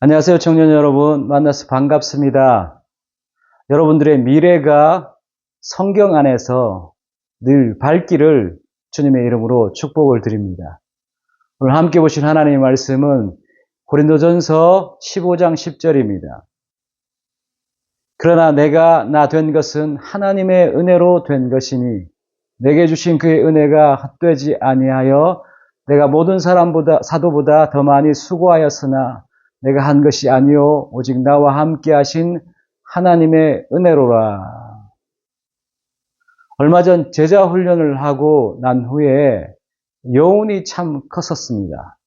안녕하세요, 청년 여러분. 만나서 반갑습니다. 여러분들의 미래가 성경 안에서 늘 밝기를 주님의 이름으로 축복을 드립니다. 오늘 함께 보신 하나님의 말씀은 고린도전서 15장 10절입니다. 그러나 내가 나 된 것은 하나님의 은혜로 된 것이니 내게 주신 그의 은혜가 헛되지 아니하여 내가 모든 사도보다 더 많이 수고하였으나 내가 한 것이 아니요 오직 나와 함께 하신 하나님의 은혜로라. 얼마 전 제자 훈련을 하고 난 후에 여운이 참 컸었습니다.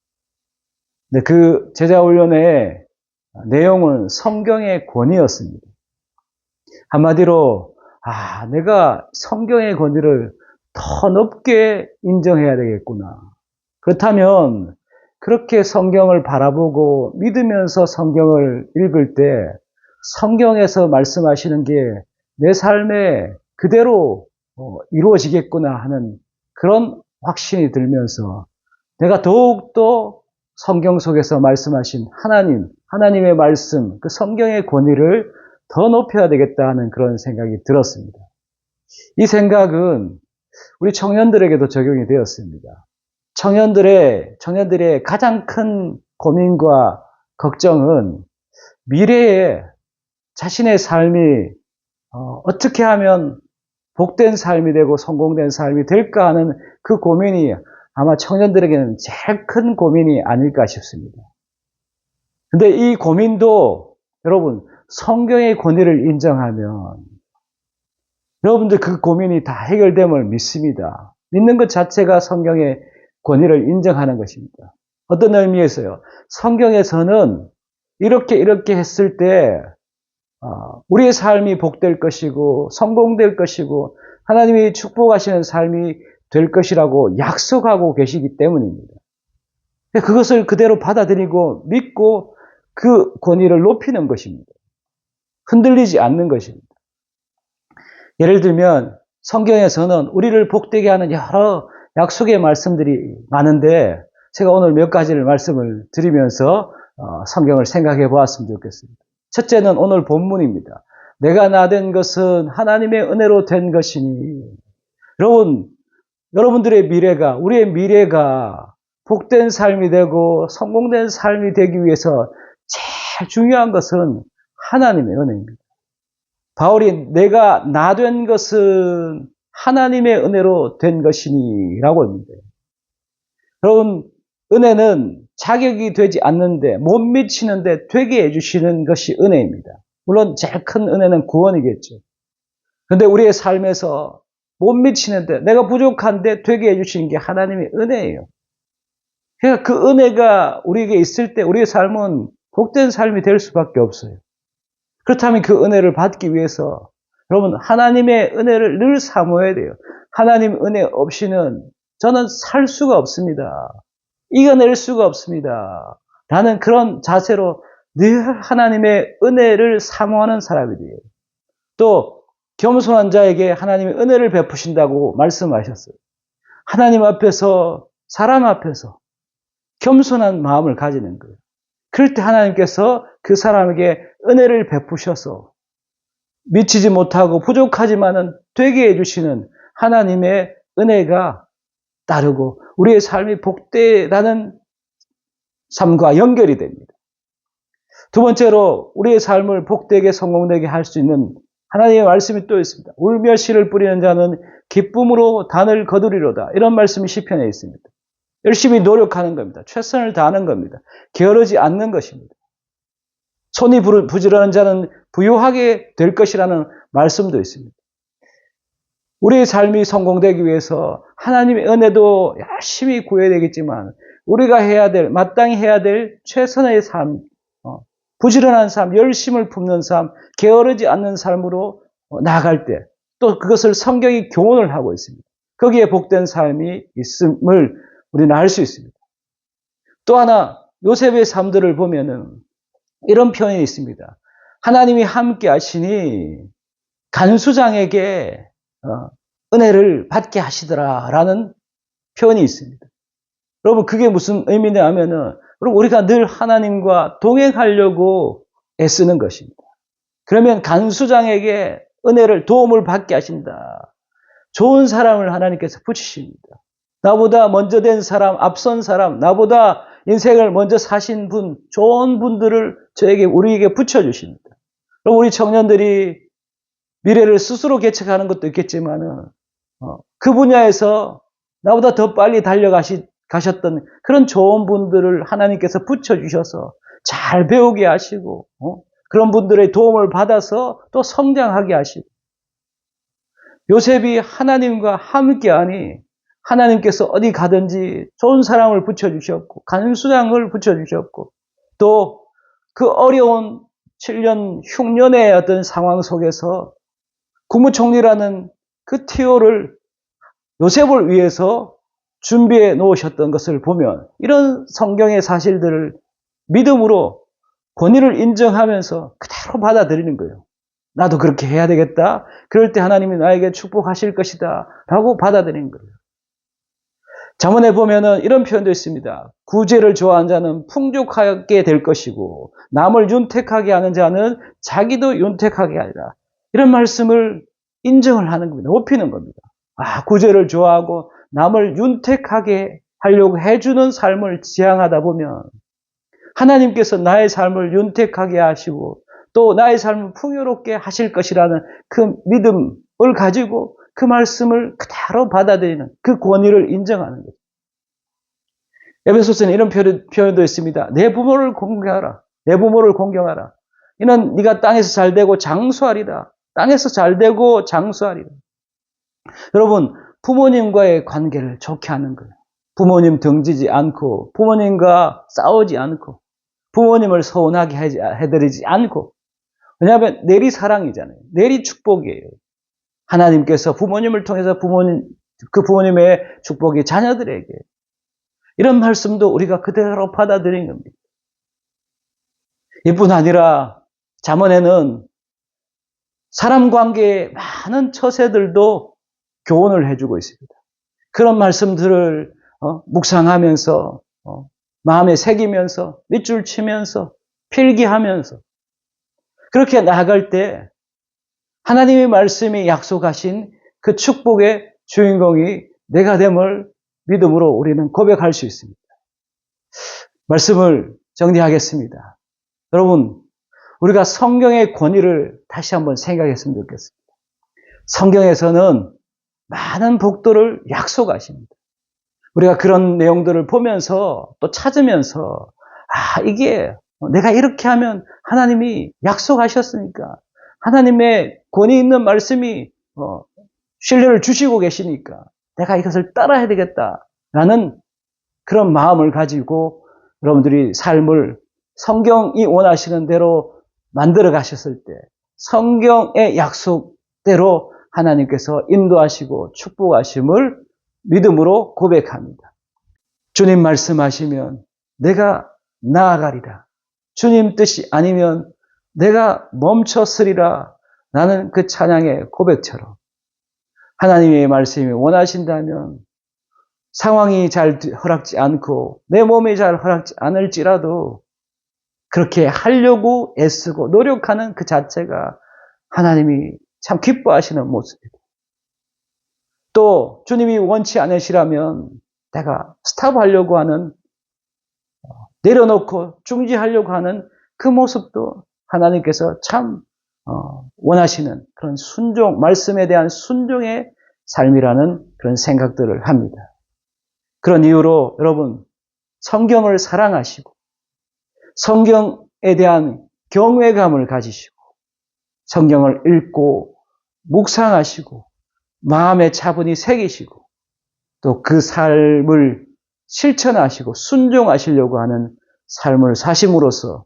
근데 그 제자 훈련의 내용은 성경의 권위였습니다. 한마디로 내가 성경의 권위를 더 높게 인정해야 되겠구나. 그렇다면 그렇게 성경을 바라보고 믿으면서 성경을 읽을 때 성경에서 말씀하시는 게 내 삶에 그대로 이루어지겠구나 하는 그런 확신이 들면서 내가 더욱더 성경 속에서 말씀하신 하나님의 말씀, 그 성경의 권위를 더 높여야 되겠다 하는 그런 생각이 들었습니다. 이 생각은 우리 청년들에게도 적용이 되었습니다. 청년들의 가장 큰 고민과 걱정은 미래에 자신의 삶이 어떻게 하면 복된 삶이 되고 성공된 삶이 될까 하는 그 고민이 아마 청년들에게는 제일 큰 고민이 아닐까 싶습니다. 근데 이 고민도 여러분 성경의 권위를 인정하면 여러분들 그 고민이 다 해결됨을 믿습니다. 믿는 것 자체가 성경의 권위를 인정하는 것입니다. 어떤 의미에서요? 성경에서는 이렇게 했을 때 우리의 삶이 복될 것이고 성공될 것이고 하나님이 축복하시는 삶이 될 것이라고 약속하고 계시기 때문입니다. 그것을 그대로 받아들이고 믿고 그 권위를 높이는 것입니다. 흔들리지 않는 것입니다. 예를 들면 성경에서는 우리를 복되게 하는 여러 약속의 말씀들이 많은데 제가 오늘 몇 가지를 말씀을 드리면서 성경을 생각해 보았으면 좋겠습니다. 첫째는 오늘 본문입니다. 내가 나 된 것은 하나님의 은혜로 된 것이니. 여러분들의 미래가, 우리의 미래가 복된 삶이 되고 성공된 삶이 되기 위해서 제일 중요한 것은 하나님의 은혜입니다. 바울이 내가 나 된 것은 하나님의 은혜로 된 것이니 라고 합니다. 여러분, 은혜는 자격이 되지 않는데 못 미치는데 되게 해주시는 것이 은혜입니다. 물론 제일 큰 은혜는 구원이겠죠. 그런데 우리의 삶에서 못 미치는데 내가 부족한데 되게 해주시는 게 하나님의 은혜예요. 그러니까 그 은혜가 우리에게 있을 때 우리의 삶은 복된 삶이 될 수밖에 없어요. 그렇다면 그 은혜를 받기 위해서 여러분 하나님의 은혜를 늘 사모해야 돼요. 하나님 은혜 없이는 저는 살 수가 없습니다. 이겨낼 수가 없습니다. 라는 그런 자세로 늘 하나님의 은혜를 사모하는 사람이 돼요. 또 겸손한 자에게 하나님의 은혜를 베푸신다고 말씀하셨어요. 하나님 앞에서 사람 앞에서 겸손한 마음을 가지는 거예요. 그럴 때 하나님께서 그 사람에게 은혜를 베푸셔서 미치지 못하고 부족하지만은 되게 해주시는 하나님의 은혜가 따르고 우리의 삶이 복되다는 삶과 연결이 됩니다. 두 번째로 우리의 삶을 복되게 성공되게 할 수 있는 하나님의 말씀이 또 있습니다. 울며 씨를 뿌리는 자는 기쁨으로 단을 거두리로다. 이런 말씀이 시편에 있습니다. 열심히 노력하는 겁니다. 최선을 다하는 겁니다. 게으르지 않는 것입니다. 손이 부지런한 자는 부유하게 될 것이라는 말씀도 있습니다. 우리의 삶이 성공되기 위해서 하나님의 은혜도 열심히 구해야 되겠지만 우리가 마땅히 해야 될 최선의 삶, 부지런한 삶, 열심을 품는 삶, 게으르지 않는 삶으로 나아갈 때 또 그것을 성경이 교훈을 하고 있습니다. 거기에 복된 삶이 있음을 우리는 알 수 있습니다. 또 하나 요셉의 삶들을 보면은 이런 표현이 있습니다. 하나님이 함께 하시니 간수장에게 은혜를 받게 하시더라라는 표현이 있습니다. 여러분 그게 무슨 의미냐 하면은 그리고 우리가 늘 하나님과 동행하려고 애쓰는 것입니다. 그러면 간수장에게 은혜를, 도움을 받게 하신다. 좋은 사람을 하나님께서 붙이십니다. 나보다 먼저 된 사람, 앞선 사람, 나보다 인생을 먼저 사신 분, 좋은 분들을 우리에게 붙여주십니다. 그럼 우리 청년들이 미래를 스스로 개척하는 것도 있겠지만은, 그 분야에서 나보다 더 빨리 가셨던 그런 좋은 분들을 하나님께서 붙여주셔서 잘 배우게 하시고, 그런 분들의 도움을 받아서 또 성장하게 하시고. 요셉이 하나님과 함께하니 하나님께서 어디 가든지 좋은 사람을 붙여주셨고, 간수장을 붙여주셨고, 또 그 어려운 7년 흉년의 어떤 상황 속에서 국무총리라는 그 티오를 요셉을 위해서 준비해 놓으셨던 것을 보면, 이런 성경의 사실들을 믿음으로 권위를 인정하면서 그대로 받아들이는 거예요. 나도 그렇게 해야 되겠다. 그럴 때 하나님이 나에게 축복하실 것이다. 라고 받아들이는 거예요. 잠언에 보면은 이런 표현도 있습니다. 구제를 좋아하는 자는 풍족하게 될 것이고, 남을 윤택하게 하는 자는 자기도 윤택하게 하리라. 이런 말씀을 인정을 하는 겁니다. 높이는 겁니다. 구제를 좋아하고 남을 윤택하게 하려고 해주는 삶을 지향하다 보면 하나님께서 나의 삶을 윤택하게 하시고 또 나의 삶을 풍요롭게 하실 것이라는 그 믿음을 가지고 그 말씀을 그대로 받아들이는, 그 권위를 인정하는 거죠. 에베소서는 이런 표현도 있습니다. 내 부모를 공경하라. 내 부모를 공경하라. 이는 네가 땅에서 잘되고 장수하리라. 땅에서 잘되고 장수하리라. 여러분, 부모님과의 관계를 좋게 하는 거예요. 부모님 등지지 않고, 부모님과 싸우지 않고, 부모님을 서운하게 해드리지 않고. 왜냐하면 내리 사랑이잖아요. 내리 축복이에요. 하나님께서 부모님을 통해서 그 부모님의 축복이 자녀들에게. 이런 말씀도 우리가 그대로 받아들인 겁니다. 이뿐 아니라 잠언에는 사람 관계에 많은 처세들도 교훈을 해주고 있습니다. 그런 말씀들을 묵상하면서 마음에 새기면서 밑줄 치면서 필기하면서 그렇게 나아갈 때 하나님의 말씀이 약속하신 그 축복의 주인공이 내가 됨을 믿음으로 우리는 고백할 수 있습니다. 말씀을 정리하겠습니다. 여러분, 우리가 성경의 권위를 다시 한번 생각했으면 좋겠습니다. 성경에서는 많은 복도를 약속하십니다. 우리가 그런 내용들을 보면서 또 찾으면서 이게 내가 이렇게 하면 하나님이 약속하셨으니까, 하나님의 권위 있는 말씀이 신뢰를 주시고 계시니까 내가 이것을 따라야 되겠다라는 그런 마음을 가지고 여러분들이 삶을 성경이 원하시는 대로 만들어 가셨을 때 성경의 약속대로 하나님께서 인도하시고 축복하심을 믿음으로 고백합니다. 주님 말씀하시면 내가 나아가리라. 주님 뜻이 아니면 내가 멈췄으리라. 라는 그 찬양의 고백처럼 하나님의 말씀이 원하신다면 상황이 잘 허락지 않고 내 몸이 잘 허락지 않을지라도 그렇게 하려고 애쓰고 노력하는 그 자체가 하나님이 참 기뻐하시는 모습이다. 또 주님이 원치 않으시라면 내가 스탑하려고 하는, 내려놓고 중지하려고 하는 그 모습도 하나님께서 참 원하시는 그런 순종, 말씀에 대한 순종의 삶이라는 그런 생각들을 합니다. 그런 이유로 여러분, 성경을 사랑하시고 성경에 대한 경외감을 가지시고 성경을 읽고 묵상하시고 마음에 차분히 새기시고 또 그 삶을 실천하시고 순종하시려고 하는 삶을 사심으로써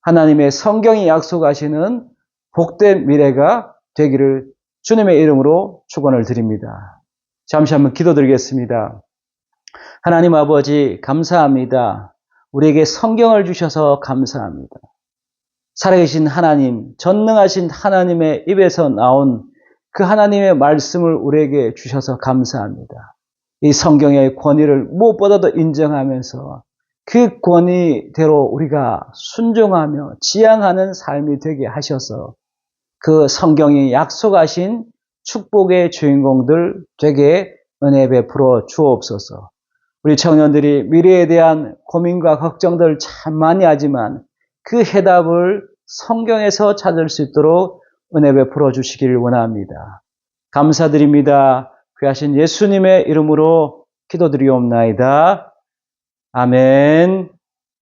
하나님의 성경이 약속하시는 복된 미래가 되기를 주님의 이름으로 축원을 드립니다. 잠시 한번 기도드리겠습니다. 하나님 아버지 감사합니다. 우리에게 성경을 주셔서 감사합니다. 살아계신 하나님, 전능하신 하나님의 입에서 나온 그 하나님의 말씀을 우리에게 주셔서 감사합니다. 이 성경의 권위를 무엇보다도 인정하면서 그 권위대로 우리가 순종하며 지향하는 삶이 되게 하셔서 그 성경이 약속하신 축복의 주인공들 되게 은혜 베풀어 주옵소서. 우리 청년들이 미래에 대한 고민과 걱정들 참 많이 하지만 그 해답을 성경에서 찾을 수 있도록 은혜 베풀어 주시기를 원합니다. 감사드립니다. 귀하신 예수님의 이름으로 기도드리옵나이다. 아멘.